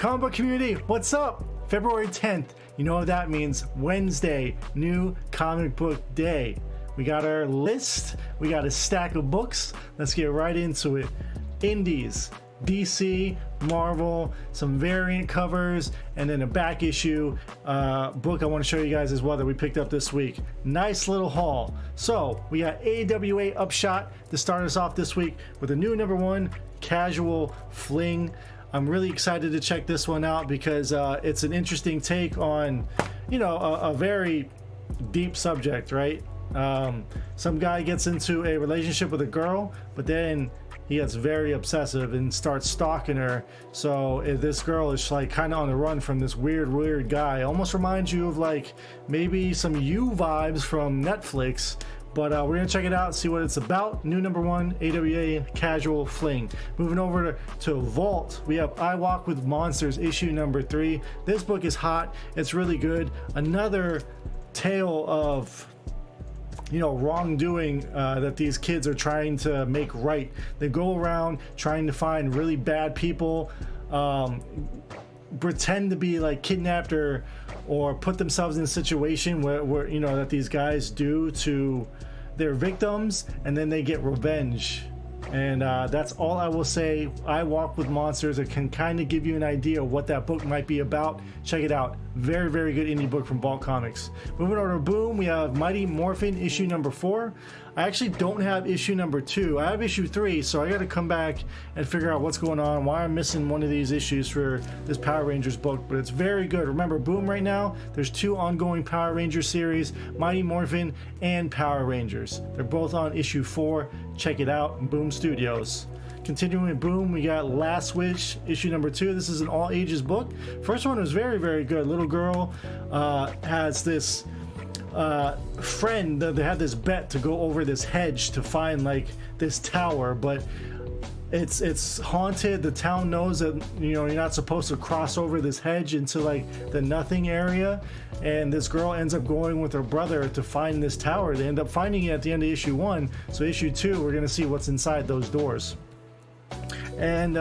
Comic book community, what's up? February 10th, you know what that means. Wednesday, new comic book day. We got our list, we got a stack of books. Let's get right into it. Indies, DC, Marvel, some variant covers, and then a back issue book I want to show you guys as well that we picked up this week. Nice little haul. So we got AWA Upshot to start us off this week with a new #1 Casual Fling. I'm really excited to check this one out because it's an interesting take on, you know, a very deep subject, right? Some guy gets into a relationship with a girl, but then he gets very obsessive and starts stalking her. So this girl is like kind of on the run from this weird guy. Almost reminds you of like maybe some You vibes from Netflix. But we're gonna check it out, see what it's about. New #1 AWA Casual Fling. Moving over to Vault, we have I Walk with Monsters issue #3. This book is hot, it's really good. Another tale of, you know, wrongdoing that these kids are trying to make right. They go around trying to find really bad people, pretend to be like kidnapped or put themselves in a situation where you know that these guys do to their victims, and then they get revenge. And that's all I will say. I Walk with Monsters. It can kind of give you an idea of what that book might be about. Check it out. Very good indie book from Vault Comics. Moving over to Boom, we have Mighty Morphin issue #4. I actually don't have issue #2. I have issue 3, so I got to come back and figure out what's going on, why I'm missing one of these issues for this Power Rangers book. But it's very good. Remember, Boom right now, there's 2 ongoing Power Rangers series, Mighty Morphin and Power Rangers. They're both on issue 4. Check it out, Boom Studios. Continuing with Boom, we got Last Wish issue #2. This is an all ages book. First one was very good. Little girl has this friend. They had this bet to go over this hedge to find like this tower, but it's haunted. The town knows that, you know, you're not supposed to cross over this hedge into like the nothing area, and this girl ends up going with her brother to find this tower. They end up finding it at the end of issue 1. So issue 2, we're gonna see what's inside those doors. And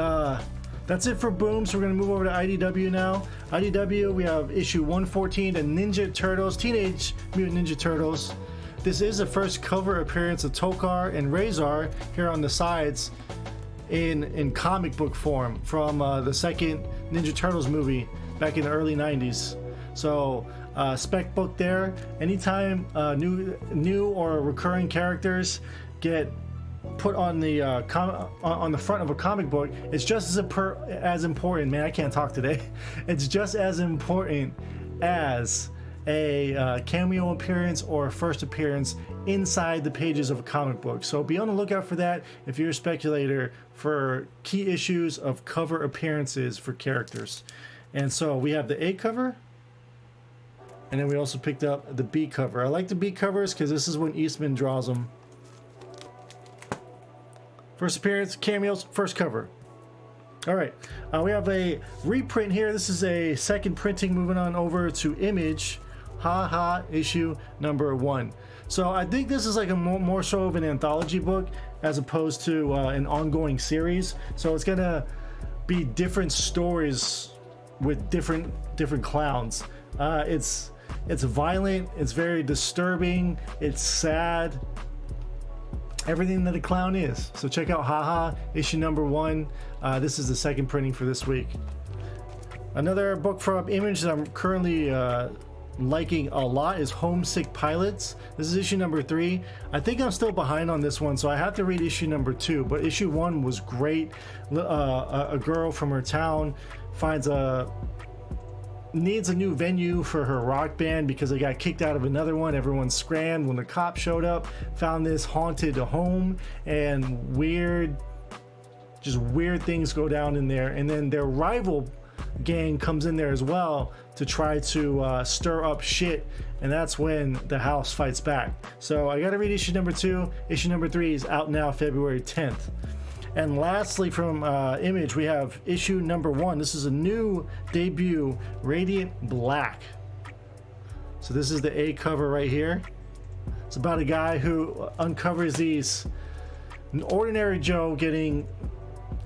that's it for Boom. So we're going to move over to IDW now. IDW, we have issue 114, the Ninja Turtles, Teenage Mutant Ninja Turtles. This is the first cover appearance of Tokar and Razor here on the sides in comic book form from the second Ninja Turtles movie back in the early 90s. So spec book there. Anytime new or recurring characters get put on the on the front of a comic book, it's just as important. Man, I can't talk today. It's just as important as a cameo appearance or a first appearance inside the pages of a comic book. So be on the lookout for that if you're a speculator for key issues of cover appearances for characters. And so we have the A cover, and then we also picked up the B cover. I like the B covers because this is when Eastman draws them. First appearance, cameos, first cover. All right, we have a reprint here. This is a second printing. Moving on over to Image, issue #1. So I think this is like a more so of an anthology book as opposed to an ongoing series. So it's gonna be different stories with different clowns. It's violent. It's very disturbing. It's sad. Everything that a clown is. So check out issue #1. This is the second printing for this week. Another book from Image that I'm currently liking a lot is Homesick Pilots. This is issue #3. I think I'm still behind on this one, so I have to read issue #2, but issue 1 was great. A girl from her town needs a new venue for her rock band because they got kicked out of another one. Everyone scrammed when the cops showed up, found this haunted home, and weird things go down in there. And then their rival gang comes in there as well to try to stir up shit, and that's when the house fights back. So I gotta read issue #2. Issue #3 is out now, February 10th. And lastly from Image, we have issue #1. This is a new debut, Radiant Black. So this is the A cover right here. It's about a guy who uncovers an ordinary Joe getting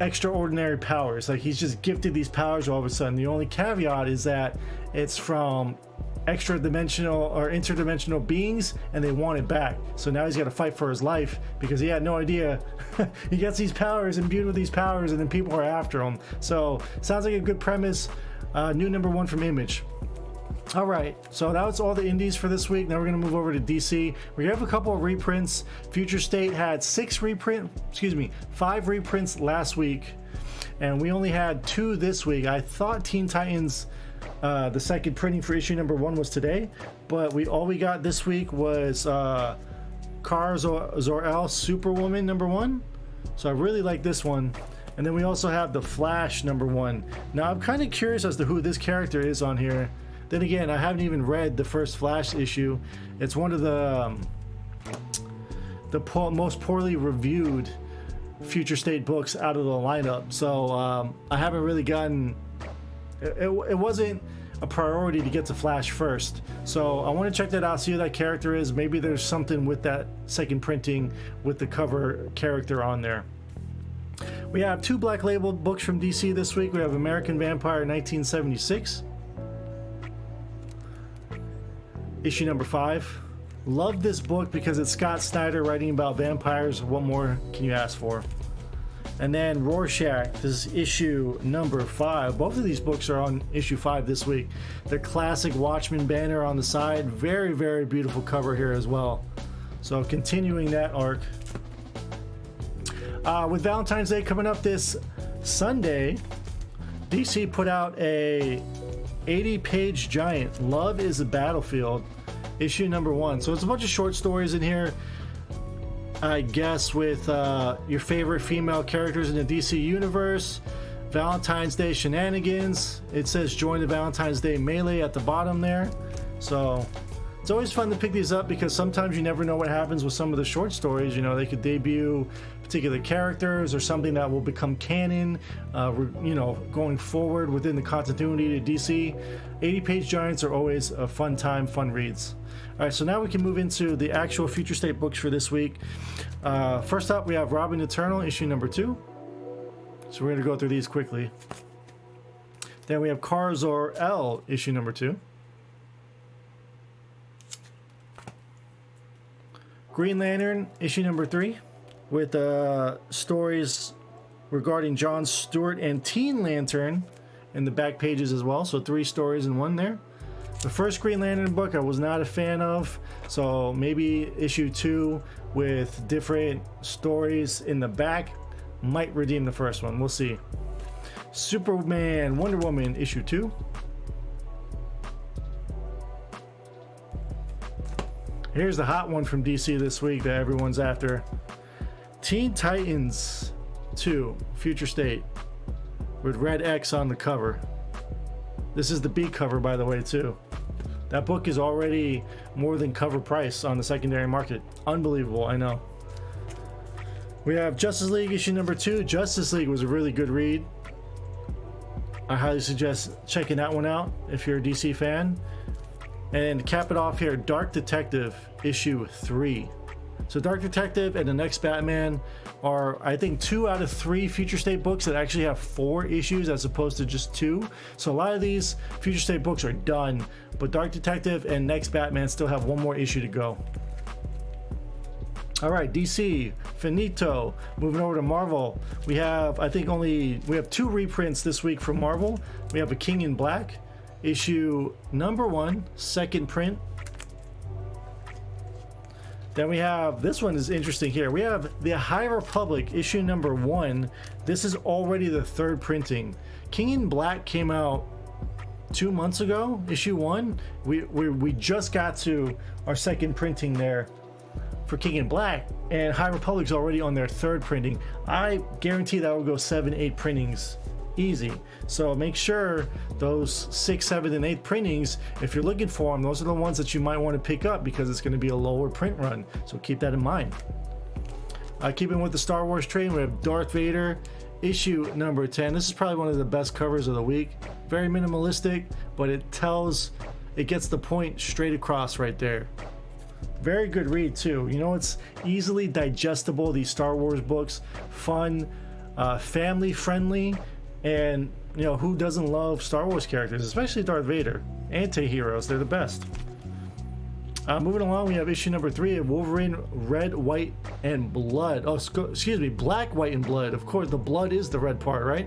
extraordinary powers. Like he's just gifted these powers all of a sudden. The only caveat is that it's from extra dimensional or interdimensional beings and they want it back. So now he's got to fight for his life because he had no idea. He gets these powers, imbued with these powers, and then people are after him. So sounds like a good premise. New #1 from Image. All right, so that was all the indies for this week. Now we're going to move over to DC. We have a couple of reprints. Future State had 5 reprints last week, and we only had 2 this week. I thought Teen Titans, the second printing for issue #1 was today, but all we got this week was Kara Zor-El Superwoman #1. So I really like this one. And then we also have the Flash #1. Now I'm kind of curious as to who this character is on here. Then again, I haven't even read the first Flash issue. It's one of the most poorly reviewed Future State books out of the lineup. So I haven't really gotten... It wasn't a priority to get to Flash first. So I want to check that out, see who that character is. Maybe there's something with that second printing with the cover character on there. We have 2 Black Label books from DC this week. We have American Vampire 1976. Issue #5. Love this book because it's Scott Snyder writing about vampires. What more can you ask for? And then Rorschach, this is issue #5. Both of these books are on issue 5 this week. The classic Watchmen banner on the side. Very, very beautiful cover here as well. So continuing that arc. With Valentine's Day coming up this Sunday, DC put out a 80-page giant, Love is a Battlefield, issue #1. So it's a bunch of short stories in here, I guess, with your favorite female characters in the DC universe. Valentine's Day shenanigans. It says join the Valentine's Day melee at the bottom there. So it's always fun to pick these up because sometimes you never know what happens with some of the short stories. You know, they could debut particular characters or something that will become canon, you know, going forward within the continuity of DC. 80-page giants are always a fun time, fun reads. All right, so now we can move into the actual Future State books for this week. First up, we have Robin Eternal, issue #2. So we're going to go through these quickly. Then we have Kara Zor-El, issue #2. Green Lantern, issue #3, with stories regarding John Stewart and Teen Lantern in the back pages as well. So 3 stories in one there. The first Green Lantern book I was not a fan of, so maybe issue 2 with different stories in the back might redeem the first one. We'll see. Superman, Wonder Woman, issue 2. Here's the hot one from DC this week that everyone's after. Teen Titans 2, Future State, with Red X on the cover. This is the B cover, by the way, too. That book is already more than cover price on the secondary market. Unbelievable, I know. We have Justice League, issue #2. Justice League was a really good read. I highly suggest checking that one out if you're a DC fan. And to cap it off here, Dark Detective, issue 3. So Dark Detective and the next Batman are, I think, 2 out of 3 Future State books that actually have 4 issues as opposed to just 2. So a lot of these Future State books are done, but Dark Detective and next Batman still have 1 more issue to go. All right, DC, finito. Moving over to Marvel, we have, I think we have 2 reprints this week from Marvel. We have A King in Black, issue #1, second print. Then we have, this one is interesting here. We have The High Republic, issue #1. This is already the 3rd printing. King in Black came out 2 months ago, issue 1. We just got to our 2nd printing there for King in Black, and High Republic's already on their 3rd printing. I guarantee that will go 7, 8 printings easy. So make sure those 6, 7, and 8 printings, if you're looking for them, those are the ones that you might want to pick up because it's going to be a lower print run. So keep that in mind. Keeping with the Star Wars train, we have Darth Vader, issue #10. This is probably one of the best covers of the week. Very minimalistic, but it gets the point straight across right there. Very good read too. You know, it's easily digestible, these Star Wars books. Fun, family friendly, and you know, who doesn't love Star Wars characters, especially Darth Vader. Anti-heroes, they're the best. Moving along, we have issue number 3 of Wolverine Red, White, and Blood. Oh, excuse me, Black, White, and Blood. Of course, the blood is the red part, right?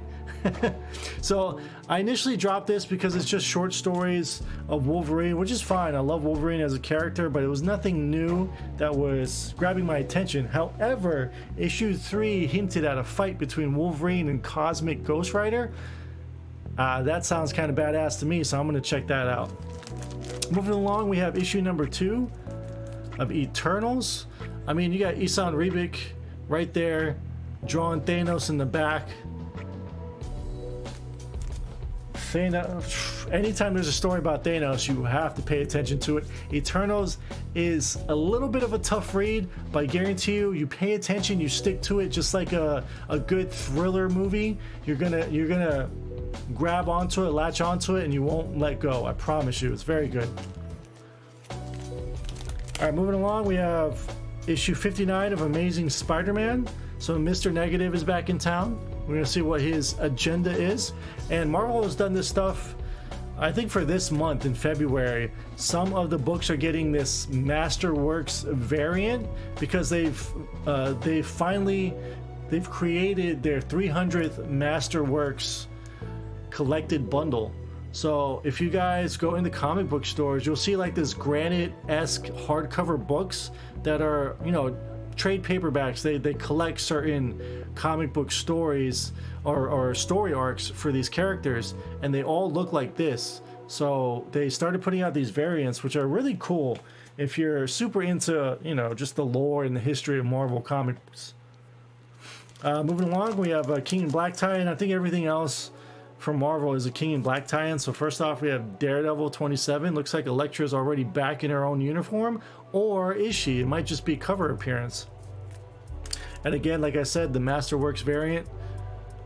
So I initially dropped this because it's just short stories of Wolverine, which is fine. I love Wolverine as a character, but it was nothing new that was grabbing my attention. However, issue 3 hinted at a fight between Wolverine and Cosmic Ghost Rider. That sounds kind of badass to me, so I'm going to check that out. Moving along, we have issue number 2 of Eternals. I mean, you got Isan Ribic right there, drawing Thanos in the back. Thanos, anytime there's a story about Thanos, you have to pay attention to it. Eternals is a little bit of a tough read, but I guarantee you, you pay attention, you stick to it, just like a good thriller movie. You're gonna grab onto it, latch onto it, and you won't let go. I promise you, it's very good. All right, moving along, we have issue 59 of Amazing Spider-Man. So Mr. Negative is back in town. We're gonna see what his agenda is. And Marvel has done this stuff, I think, for this month in February. Some of the books are getting this Masterworks variant because they've created their 300th Masterworks collected bundle. So if you guys go into comic book stores, you'll see like this Granite-esque hardcover books that are, you know, trade paperbacks. They collect certain comic book stories or story arcs for these characters, and they all look like this. So they started putting out these variants, which are really cool if you're super into, you know, just the lore and the history of Marvel comics. Moving along, we have King in Black tie-in. I think everything else from Marvel is a King in Black tie-in. So first off, we have Daredevil 27. Looks like Elektra is already back in her own uniform, or is she? It might just be cover appearance. And again, like I said, the Masterworks variant,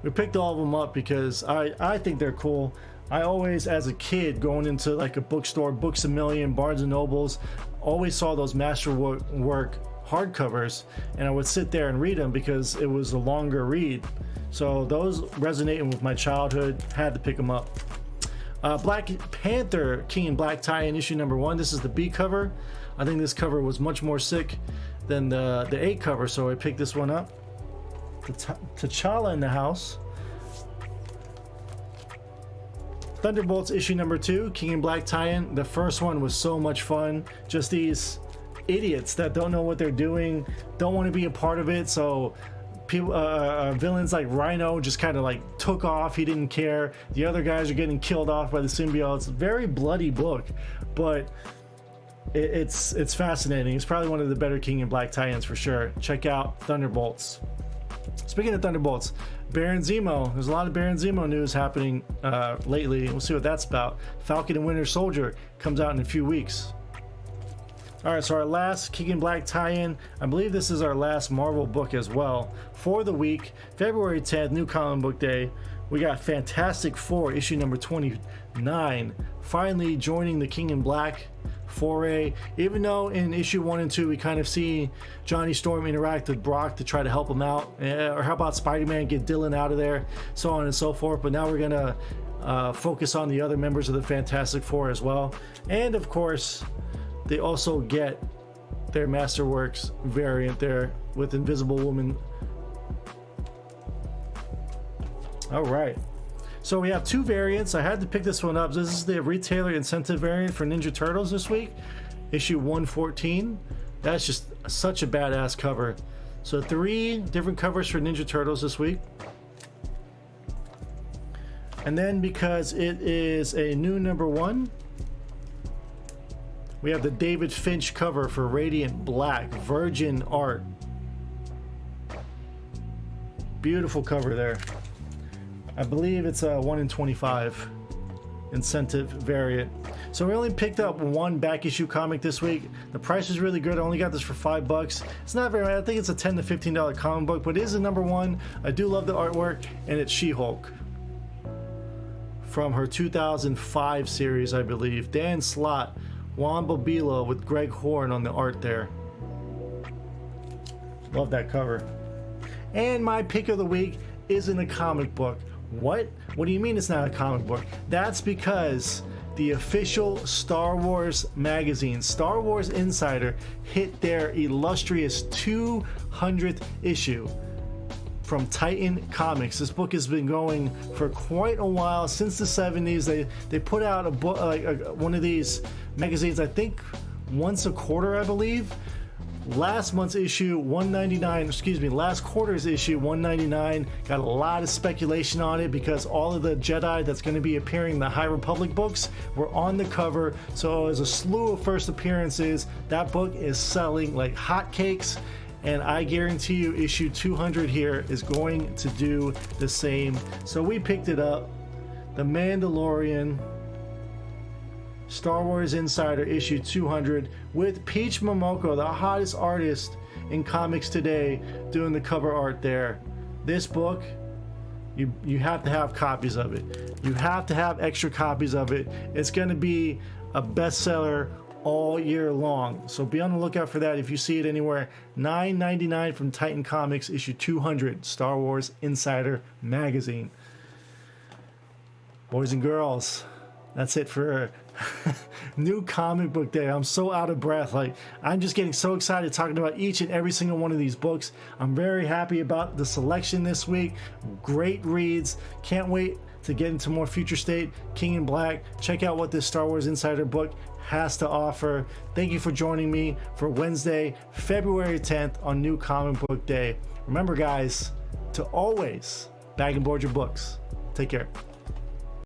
we picked all of them up because I think they're cool. I always, as a kid, going into like a bookstore, Books A Million, Barnes and Nobles, always saw those Masterwork hardcovers, and I would sit there and read them because it was a longer read. So those resonating with my childhood, had to pick them up. Black Panther King in Black tie-in issue number 1. This is the B cover. I think this cover was much more sick than the A cover, so I picked this one up. T'Challa in the house. Thunderbolts issue number 2, King in Black tie-in. The first one was so much fun. Just these idiots that don't know what they're doing, don't want to be a part of it. So people, villains like Rhino just kind of like took off. He didn't care. The other guys are getting killed off by the symbiotes. Very bloody book, but it's fascinating. It's probably one of the better King in Black tie-ins for sure. Check out Thunderbolts. Speaking of Thunderbolts, Baron Zemo. There's a lot of Baron Zemo news happening lately. We'll see what that's about. Falcon and Winter Soldier comes out in a few weeks. All right, so our last King in Black tie-in, I believe this is our last Marvel book as well. For the week, February 10th, New Comic Book Day, we got Fantastic Four, issue number 29, finally joining the King in Black foray. Even though in issue 1 and 2, we kind of see Johnny Storm interact with Brock to try to help him out. Or how about Spider-Man get Dylan out of there, so on and so forth. But now we're going to focus on the other members of the Fantastic Four as well. And of course, they also get their Masterworks variant there with Invisible Woman. All right, so we have 2 variants. I had to pick this one up. This is the retailer incentive variant for Ninja Turtles this week, issue 114. That's just such a badass cover. So 3 different covers for Ninja Turtles this week. And then because it is a new number 1, we have the David Finch cover for Radiant Black, Virgin Art. Beautiful cover there. I believe it's a 1 in 25 incentive variant. So we only picked up 1 back issue comic this week. The price is really good. I only got this for $5. It's not very, I think it's a $10 to $15 comic book, but it is a number 1. I do love the artwork, and it's She-Hulk from her 2005 series, I believe. Dan Slott, Juan Bobilo with Greg Horn on the art there. Love that cover. And my pick of the week isn't a comic book. What do you mean it's not a comic book? That's because the official Star Wars magazine, Star Wars Insider, hit their illustrious 200th issue from Titan Comics. This book has been going for quite a while, since the 70s. They put out a book, one of these magazines, I think once a quarter, I believe. Last month's issue 199, last quarter's issue 199 got a lot of speculation on it because all of the Jedi that's going to be appearing in the High Republic books were on the cover. So as a slew of first appearances, that book is selling like hotcakes, and I guarantee you issue 200 here is going to do the same. So we picked it up. The Mandalorian, Star Wars Insider issue 200, with Peach Momoko, the hottest artist in comics today, doing the cover art there. This book, you have to have copies of it. You have to have extra copies of it. It's going to be a bestseller all year long, so be on the lookout for that if you see it anywhere. $9.99 from Titan Comics, issue 200, Star Wars Insider magazine. Boys and girls, that's it for new comic book day. I'm so out of breath. Like, I'm just getting so excited talking about each and every single one of these books. I'm very happy about the selection this week. Great reads. Can't wait to get into more Future State, King in Black. Check out what this Star Wars Insider book has to offer. Thank you for joining me for Wednesday, February 10th on New Comic Book Day. Remember, guys, to always bag and board your books. Take care.